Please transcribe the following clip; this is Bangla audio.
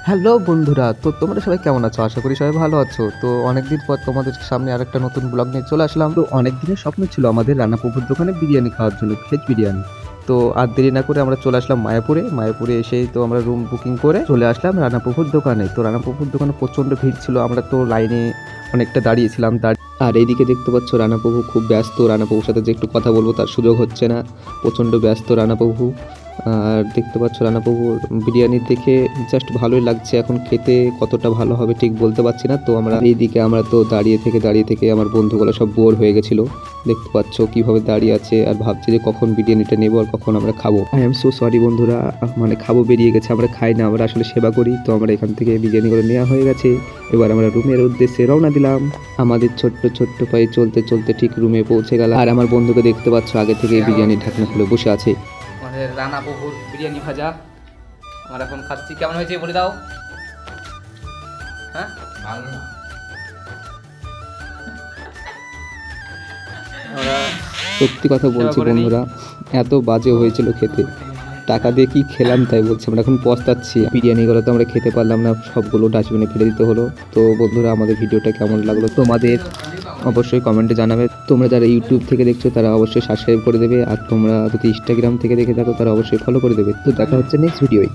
হ্যালো বন্ধুরা, তো তোমরা সবাই কেমন আছো? আশা করি সবাই ভালো আছো। তো অনেকদিন পর তোমাদের সামনে আরেকটা নতুন ব্লগ নিয়ে চলে আসলাম। তো অনেক দিনের স্বপ্ন ছিল আমাদের রানাপুকুর দোকানে বিরিয়ানি খাওয়ার জন্য, ভেজ বিরিয়ানি। তো আর দেরি না করে আমরা চলে আসলাম মায়াপুরে। মায়াপুরে এসেই তো আমরা রুম বুকিং করে চলে আসলাম রানাপুকুর দোকানে। তো রানাপুকুর দোকানে প্রচণ্ড ভিড় ছিল, আমরা তো লাইনে অনেকটা দাঁড়িয়েছিলাম। আর এইদিকে দেখতে পাচ্ছ রানাপ্রভু খুব ব্যস্ত। রানাপ্রভুর সাথে যে একটু কথা বলবো তার সুযোগ হচ্ছে না, প্রচণ্ড ব্যস্ত রানাপ্রভু। আর দেখতে পাচ্ছ রানাপ্রভুর বিরিয়ানি দেখে জাস্ট ভালোই লাগছে। এখন খেতে কতটা ভালো হবে ঠিক বলতে পারছি না। তো আমরা তো দাঁড়িয়ে থেকে আমার বন্ধুগুলো সব বোর হয়ে গেছিলো। দেখতে পাচ্ছ কিভাবে দাঁড়িয়ে আছে আর ভাবছে যে কখন বিরিয়ানিটা নেবো আর কখন আমরা খাবো। আই এম সো সরি বন্ধুরা, মানে খাবো বেরিয়ে গেছে, আমরা খাই না, আমরা আসলে সেবা করি। তো আমরা এখান থেকে বিরিয়ানিগুলো নেওয়া হয়ে গেছে। এবার আমরা রুমের উদ্দেশ্যে রওনা দিলাম। আমাদের ছোট্ট ছোট্ট পায়ে চলতে চলতে ঠিক রুমে পৌঁছে গেলাম। আর আমার বন্ধুকে দেখতে পাচ্ছ আগে থেকে বিরিয়ানির ঢাকনা খুলে বসে আছে। আমাদের রানাপুকুর বিরিয়ানি ভাজা আমরা এখন খাচ্ছি। কেমন হয়েছে বলে দাও। হ্যাঁ, ভালো না। আমরা সত্যি কথা বলছি বন্ধুরা, এত বাজে হয়েছিল খেতে। টাকা দিয়ে কি খেলাম তাই বলছি, আমরা এখন পস্তাচ্ছি। বিরিয়ানিগুলো তো আমরা খেতে পারলাম না, সবগুলো ডাস্টবিনে ফেলে দিতে হলো। তো বন্ধুরা, আমাদের ভিডিওটা কেমন লাগলো তোমাদের অবশ্যই কমেন্টে জানাবে। তোমরা যারা ইউটিউব থেকে দেখছো তারা অবশ্যই সাবস্ক্রাইব করে দেবে, আর তোমরা যদি ইনস্টাগ্রাম থেকে দেখে থাকো তারা অবশ্যই ফলো করে দেবে। তো দেখা হচ্ছে নেক্সট ভিডিওয়।